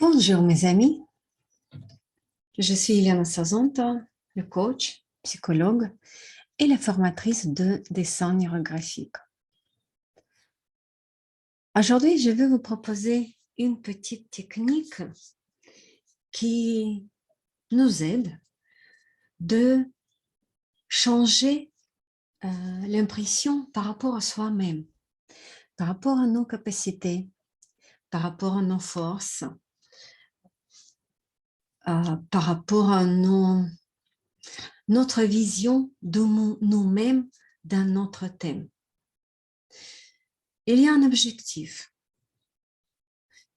Bonjour mes amis, je suis Iliana Sazonta, le coach, psychologue et la formatrice de dessin neurographique. Aujourd'hui, je vais vous proposer une petite technique qui nous aide de changer l'impression par rapport à soi-même, par rapport à nos capacités, par rapport à nos forces, par rapport à notre vision de nous-mêmes dans notre thème. Il y a un objectif.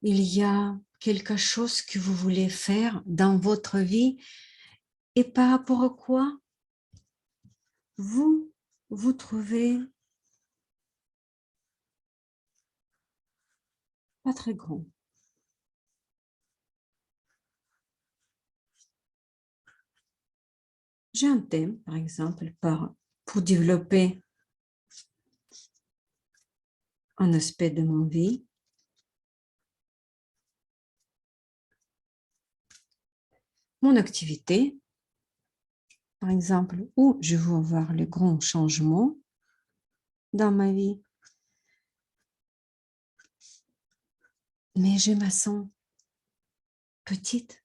Il y a quelque chose que vous voulez faire dans votre vie et par rapport à quoi vous vous trouvez pas très grand. J'ai un thème, par exemple, pour développer un aspect de mon vie. Mon activité, par exemple, où je veux avoir les grands changements dans ma vie. Mais je me sens petite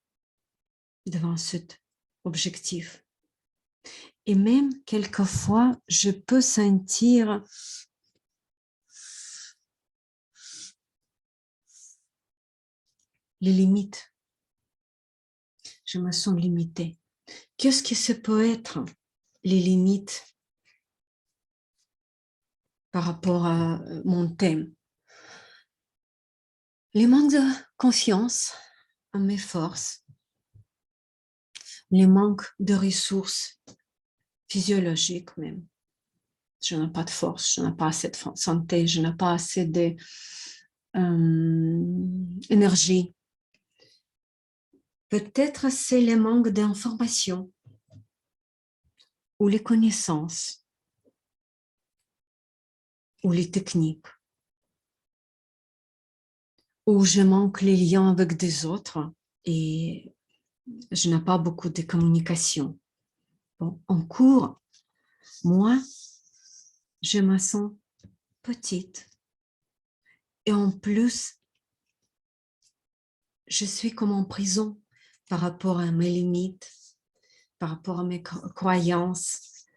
devant cet objectif. Et même quelquefois, je peux sentir les limites. Je me sens limitée. Qu'est-ce que ça peut être, les limites par rapport à mon thème? Les manques de confiance en mes forces, les manques de ressources physiologiques même. Je n'ai pas de force, je n'ai pas assez de santé, je n'ai pas assez d'énergie. Peut-être c'est le manque d'information ou les connaissances ou les techniques, ou je manque les liens avec des autres et je n'ai pas beaucoup de communication. Bon, en cours, moi, je me sens petite et en plus, je suis comme en prison par rapport à mes limites, par rapport à mes croyances.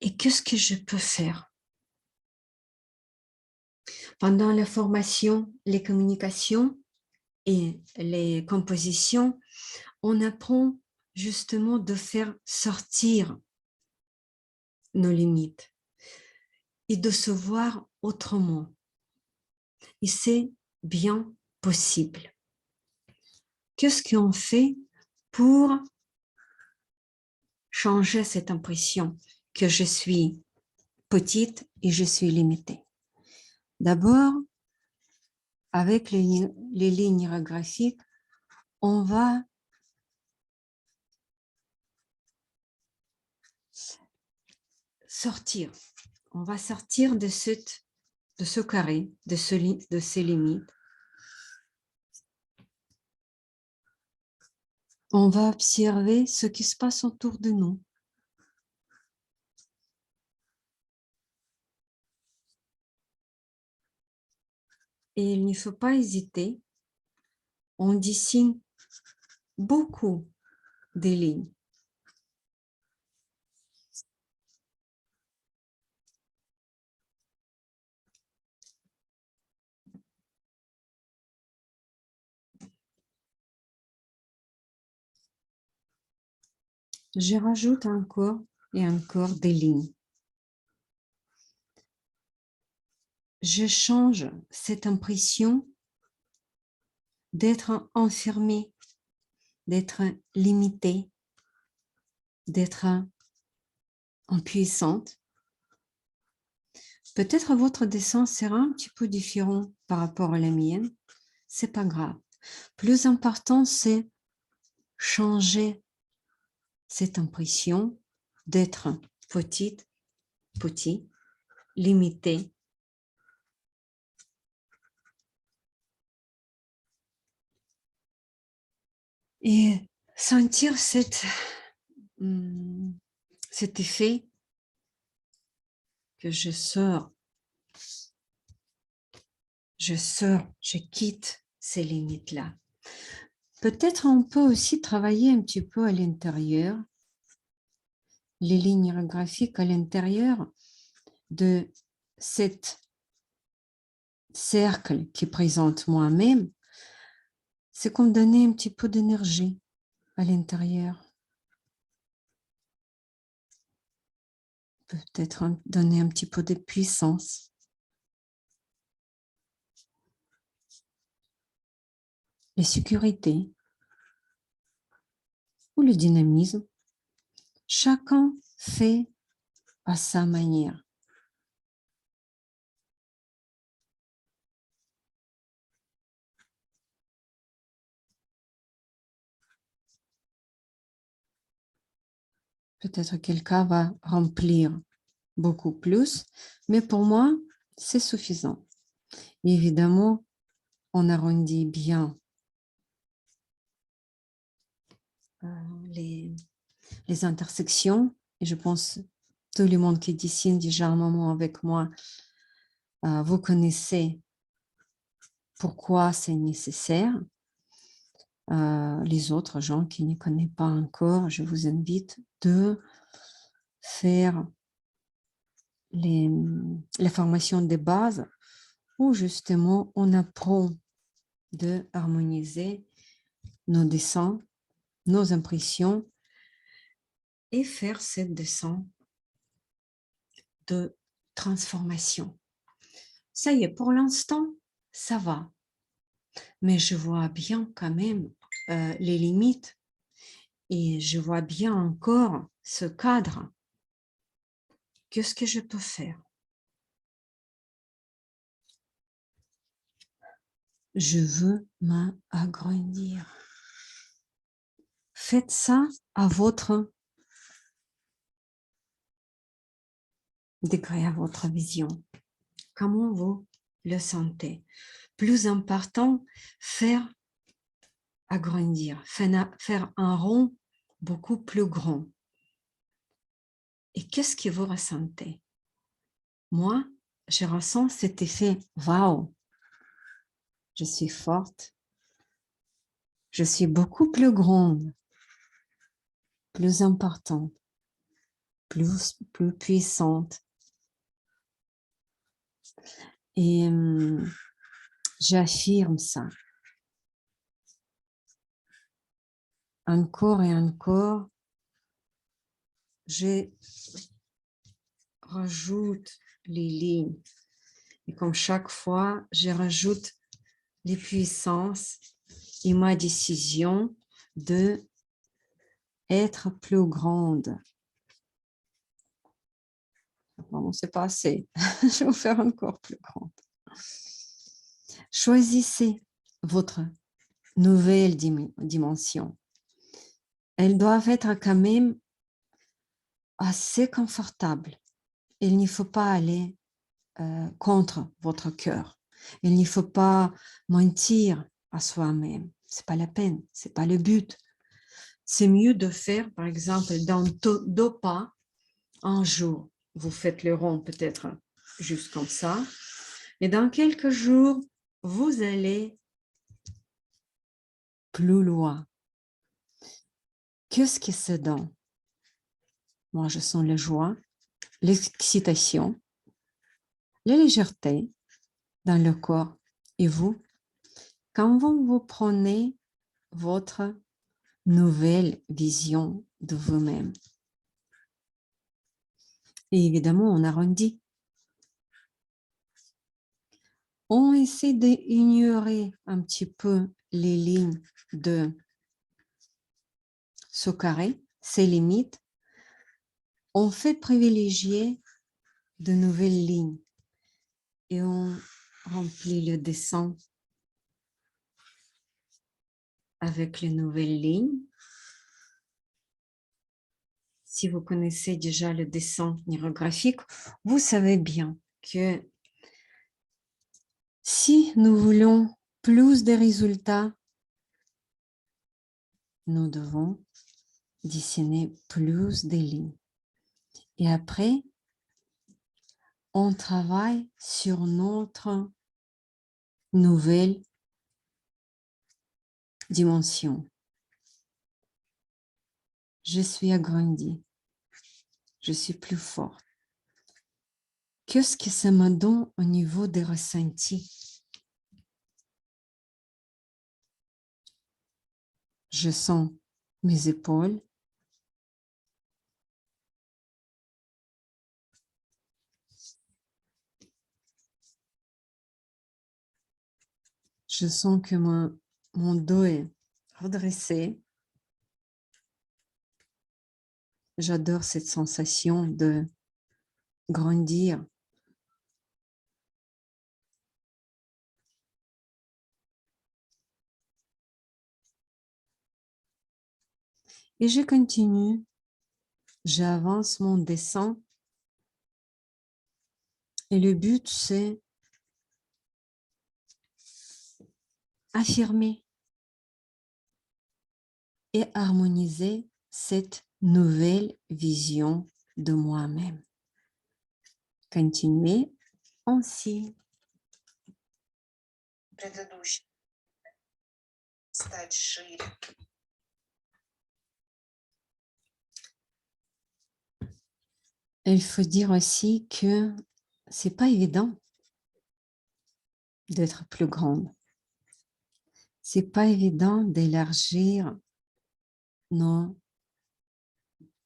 Et qu'est-ce que je peux faire? Pendant la formation, les communications et les compositions, on apprend justement de faire sortir nos limites et de se voir autrement. Et c'est bien possible. Qu'est-ce qu'on fait pour changer cette impression que je suis petite et je suis limitée? D'abord, avec les lignes graphiques, on va sortir. On va sortir de ce carré, de ces limites. On va observer ce qui se passe autour de nous. Et il ne faut pas hésiter. On dessine beaucoup de lignes. Je rajoute encore et encore des lignes. Je change cette impression d'être enfermée, d'être limitée, d'être impuissante. Peut-être votre dessin sera un petit peu différent par rapport à la mienne. C'est pas grave. Plus important, c'est changer cette impression d'être petite, petit, limité, Et sentir cet effet que je sors, je quitte ces limites-là. Peut-être on peut aussi travailler un petit peu à l'intérieur, les lignes graphiques à l'intérieur de cet cercle qui présente moi-même. C'est comme donner un petit peu d'énergie à l'intérieur. Peut-être donner un petit peu de puissance. La sécurité ou le dynamisme. Chacun fait à sa manière. Peut-être quelqu'un va remplir beaucoup plus, mais pour moi, c'est suffisant. Et évidemment, on arrondit bien les intersections. Et je pense tout le monde qui dessine déjà un moment avec moi, vous connaissez pourquoi c'est nécessaire. Les autres gens qui ne connaissent pas encore, je vous invite de faire la formation de base où justement on apprend de harmoniser nos dessins, nos impressions et faire cette dessin de transformation. Ça y est, pour l'instant, ça va. Mais je vois bien quand même les limites et je vois bien encore ce cadre. Qu'est-ce que je peux faire? Je veux m'agrandir. Faites ça à votre degré, à votre vision. Comment vous le sentez? Plus important, faire agrandir, faire un rond beaucoup plus grand. Et qu'est-ce que vous ressentez? Moi, je ressens cet effet waouh, je suis forte, je suis beaucoup plus grande, plus importante, plus puissante. Et j'affirme ça. Encore et encore, je rajoute les lignes. Et comme chaque fois, je rajoute les puissances et ma décision de être plus grande. Bon, c'est pas assez. Je vais vous faire encore plus grande. Choisissez votre nouvelle dimension. Elles doivent être quand même assez confortables. Il ne faut pas aller contre votre cœur. Il ne faut pas mentir à soi-même. C'est pas la peine, c'est pas le but. C'est mieux de faire, par exemple, dans deux pas, un jour, vous faites le rond peut-être juste comme ça, et dans quelques jours, vous allez plus loin. Qu'est-ce qui se donne? Moi, je sens la joie, l'excitation, la légèreté dans le corps. Et vous, quand vous prenez votre nouvelle vision de vous-même. Et évidemment, on arrondit. On essaie d'ignorer un petit peu les lignes de ce carré, ses limites. On fait privilégier de nouvelles lignes et on remplit le dessin avec les nouvelles lignes. Si vous connaissez déjà le dessin neurographique, vous savez bien que si nous voulons plus de résultats, nous devons dessiner plus de lignes. Et après, on travaille sur notre nouvelle dimension. Je suis agrandie. Je suis plus forte. Qu'est-ce que ça me donne au niveau des ressentis? Je sens mes épaules. Je sens que mon dos est redressé. J'adore cette sensation de grandir. Et je continue. J'avance mon dessin. Et le but, c'est affirmer et harmoniser cette nouvelle vision de moi-même. Continuer ainsi. Предыдущий. Стать шире. Il faut dire aussi que c'est pas évident d'être plus grande. C'est pas évident d'élargir nos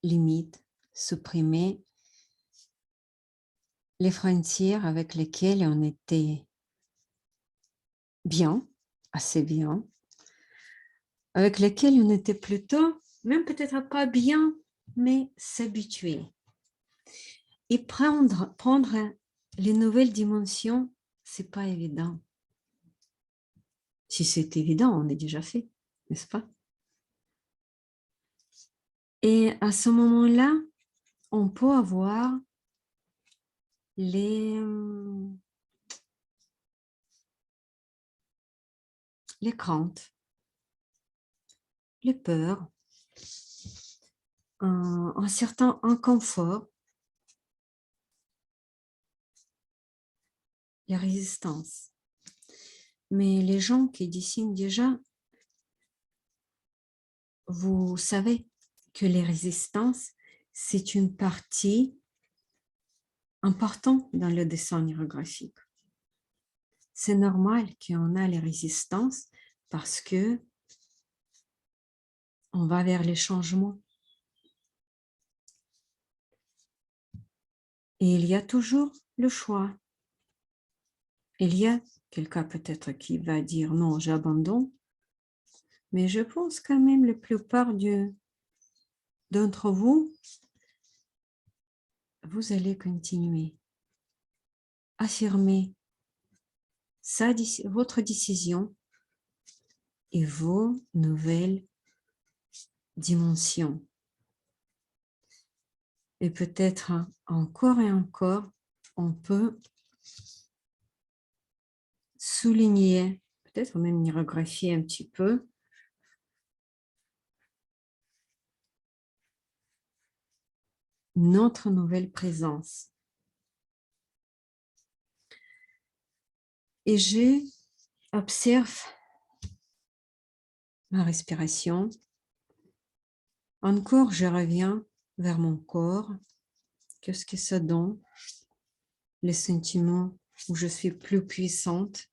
limites, supprimer les frontières avec lesquelles on était bien, assez bien, avec lesquelles on était plutôt, même peut-être pas bien, mais s'habituer. Et prendre les nouvelles dimensions, c'est pas évident. Si c'est évident, on est déjà fait, n'est-ce pas? Et à ce moment-là, on peut avoir les craintes, les peurs, un certain inconfort, les résistances. Mais les gens qui dessinent déjà, vous savez que les résistances, c'est une partie importante dans le dessin neurographique. C'est normal qu'on a les résistances parce que on va vers les changements. Et il y a toujours le choix. Il y a quelqu'un peut-être qui va dire non, j'abandonne, mais je pense quand même la plupart d'entre vous, vous allez continuer. Affirmer votre décision et vos nouvelles dimensions. Et peut-être encore et encore, on peut souligner, peut-être même nirographier un petit peu, notre nouvelle présence. Et j'observe ma respiration. Encore, je reviens vers mon corps. Qu'est-ce que ça donne? Les sentiments où je suis plus puissante,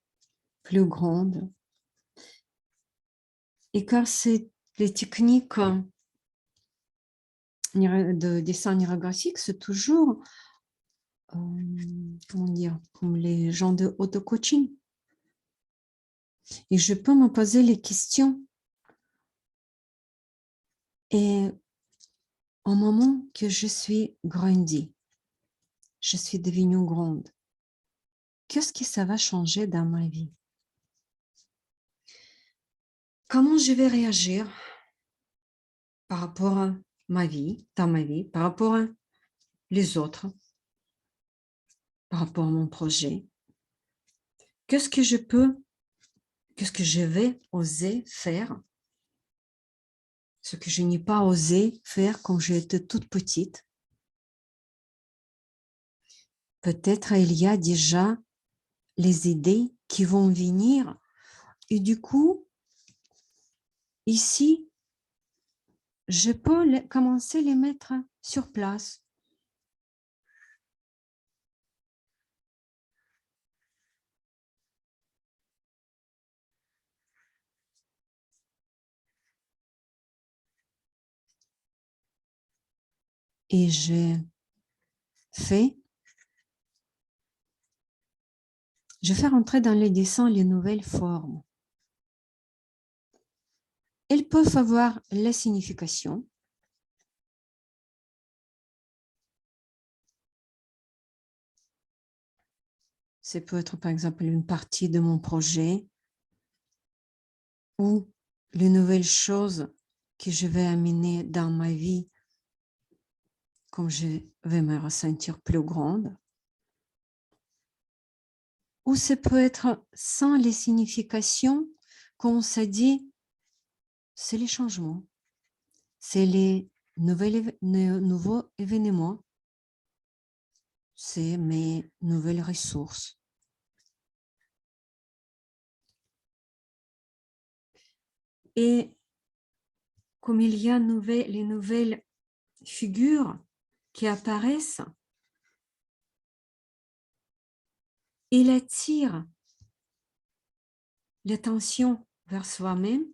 plus grande. Et car c'est les techniques de dessin neurographique, c'est toujours, comment dire, comme les gens de auto-coaching. Et je peux me poser les questions. Et au moment que je suis grandie, je suis devenue grande, qu'est-ce que ça va changer dans ma vie? Comment je vais réagir par rapport à ma vie, dans ma vie, par rapport à les autres, par rapport à mon projet? Qu'est-ce que je vais oser faire ce que je n'ai pas osé faire quand j'étais toute petite. Peut-être il y a déjà les idées qui vont venir et du coup, ici, je peux commencer à les mettre sur place. Et je fais rentrer dans les dessins les nouvelles formes. Elles peuvent avoir la signification. Ça peut être par exemple une partie de mon projet ou les nouvelles choses que je vais amener dans ma vie quand je vais me ressentir plus grande. Ou ça peut être sans les significations qu'on s'est dit, c'est les changements, c'est les nouveaux événements, c'est mes nouvelles ressources. Et comme il y a les nouvelles figures qui apparaissent, il attire l'attention vers soi-même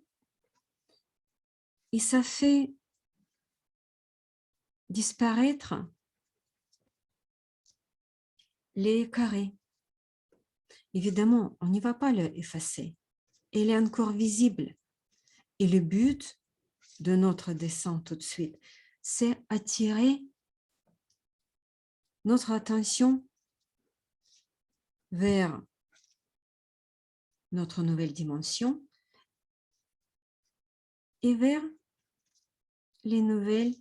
et ça fait disparaître les carrés. Évidemment, on n'y va pas l'effacer. Il est encore visible. Et le but de notre dessin tout de suite, c'est attirer notre attention vers notre nouvelle dimension et vers les nouvelles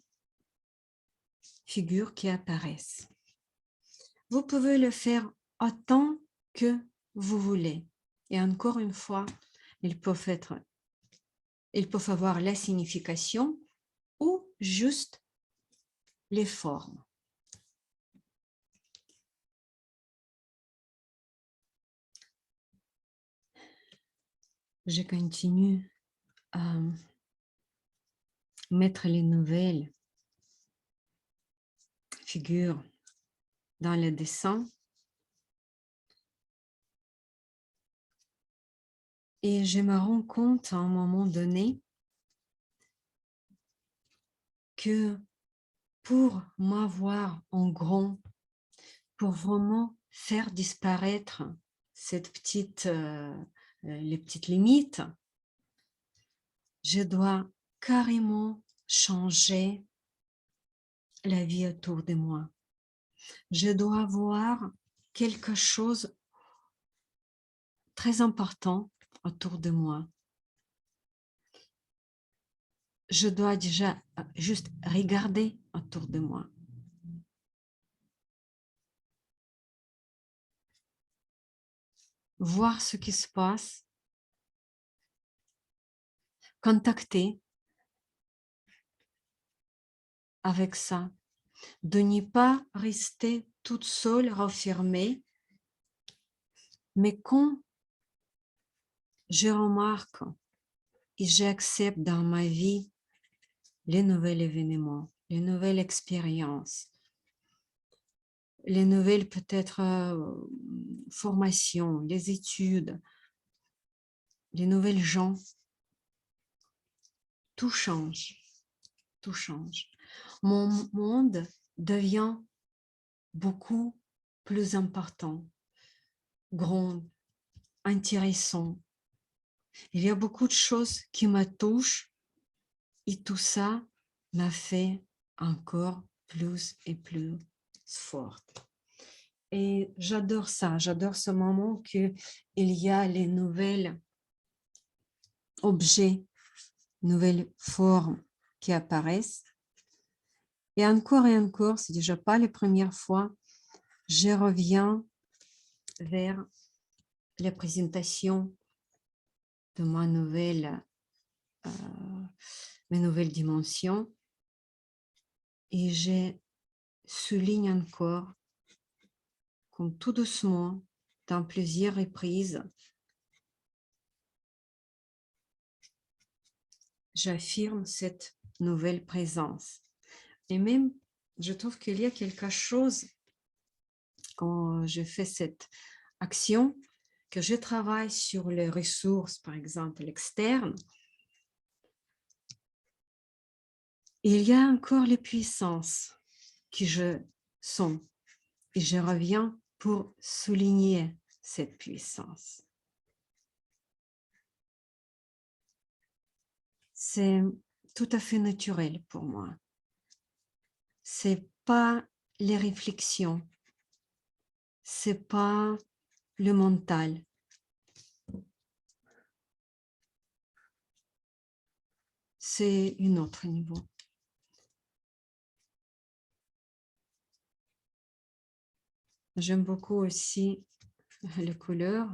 figures qui apparaissent. Vous pouvez le faire autant que vous voulez. Et encore une fois, ils peuvent avoir la signification ou juste les formes. Je continue à mettre les nouvelles figures dans le dessin. Et je me rends compte à un moment donné que pour m'avoir en grand, pour vraiment faire disparaître les petites limites, je dois carrément changer la vie autour de moi. Je dois voir quelque chose très important autour de moi. Je dois déjà juste regarder autour de moi. Voir ce qui se passe, contacter avec ça, de ne pas rester toute seule, refermée, mais quand je remarque et j'accepte dans ma vie les nouveaux événements, les nouvelles expériences, les nouvelles peut-être formations, les études, les nouvelles gens, tout change, tout change. Mon monde devient beaucoup plus important, grand, intéressant. Il y a beaucoup de choses qui me touchent et tout ça m'a fait encore plus et plus forte. Et j'adore ça, j'adore ce moment qu'il y a les nouvelles objets, nouvelles formes qui apparaissent. Et encore, c'est déjà pas les premières fois, je reviens vers la présentation de ma nouvelle mes nouvelles dimensions et je souligne encore, comme tout doucement, dans plusieurs reprises, j'affirme cette nouvelle présence. Et même, je trouve qu'il y a quelque chose, quand je fais cette action, que je travaille sur les ressources, par exemple, externes, il y a encore les puissances que je sens. Et je reviens pour souligner cette puissance. C'est tout à fait naturel pour moi. C'est pas les réflexions, c'est pas le mental. C'est un autre niveau. J'aime beaucoup aussi les couleurs,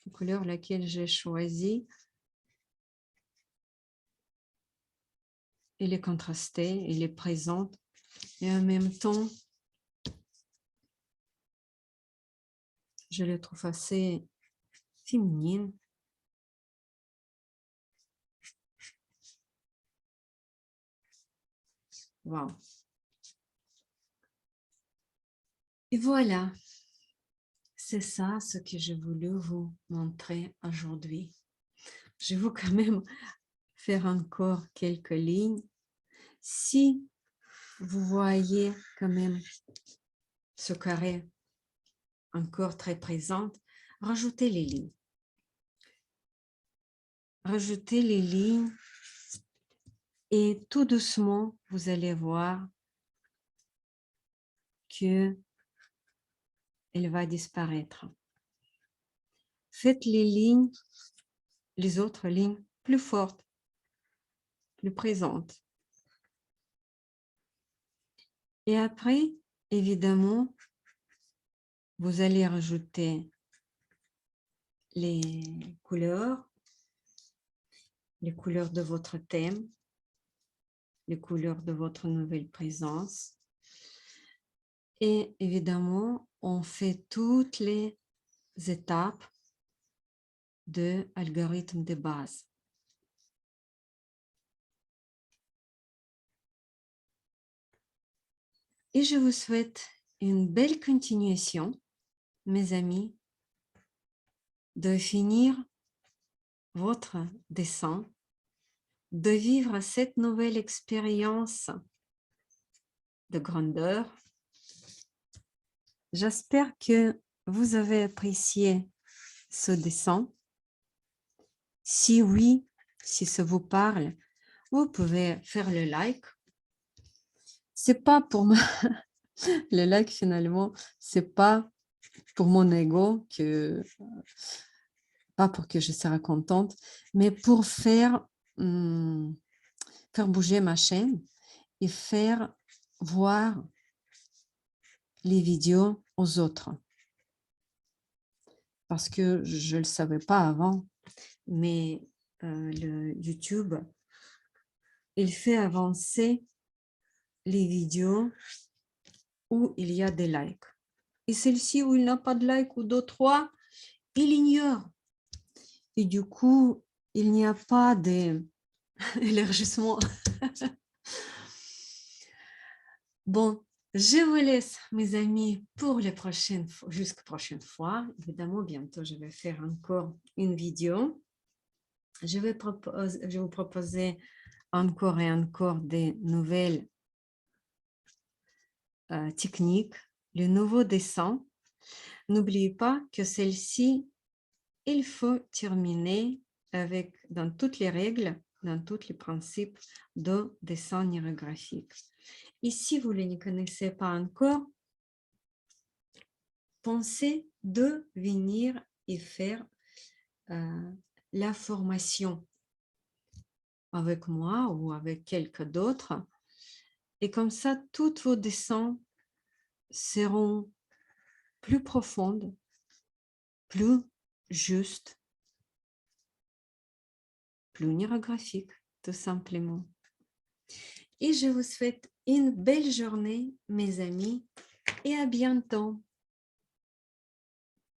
la couleur laquelle j'ai choisie. Elle est contrastée, elle est présente et en même temps, je la trouve assez féminine. Wow. Et voilà, c'est ça ce que j'ai voulu vous montrer aujourd'hui. Je vais quand même faire encore quelques lignes. Si vous voyez quand même ce carré encore très présent, rajoutez les lignes. Rajoutez les lignes et tout doucement, vous allez voir que elle va disparaître. Faites les lignes, les autres lignes plus fortes, plus présentes. Et après, évidemment, vous allez rajouter les couleurs de votre thème, les couleurs de votre nouvelle présence. Et évidemment, on fait toutes les étapes de l'algorithme de base. Et je vous souhaite une belle continuation, mes amis, de finir votre dessin, de vivre cette nouvelle expérience de grandeur. J'espère que vous avez apprécié ce dessin. Si oui, si ça vous parle, vous pouvez faire le like. C'est pas pour moi, le like finalement, c'est pas pour mon ego, pas pour que je serai contente, mais pour faire bouger ma chaîne et faire voir les vidéos aux autres. Parce que je ne le savais pas avant, mais le YouTube, il fait avancer les vidéos où il y a des likes. Et celle-ci où il n'y a pas de like ou deux, trois, il ignore. Et du coup, il n'y a pas d'élargissement. Bon, je vous laisse, mes amis, pour les prochaines fois, jusqu'à prochaine fois. Évidemment, bientôt, je vais faire encore une vidéo. Je vais vous proposer encore et encore des nouvelles techniques, le nouveau dessin. N'oubliez pas que celle-ci, il faut terminer avec, dans toutes les règles, dans tous les principes de dessin hiérographique. Et si vous ne les connaissez pas encore, pensez de venir et faire la formation avec moi ou avec quelqu'un d'autre. Et comme ça, tous vos dessins seront plus profondes, plus justes, plus hiérographiques, tout simplement. Et je vous souhaite une belle journée, mes amis, et à bientôt.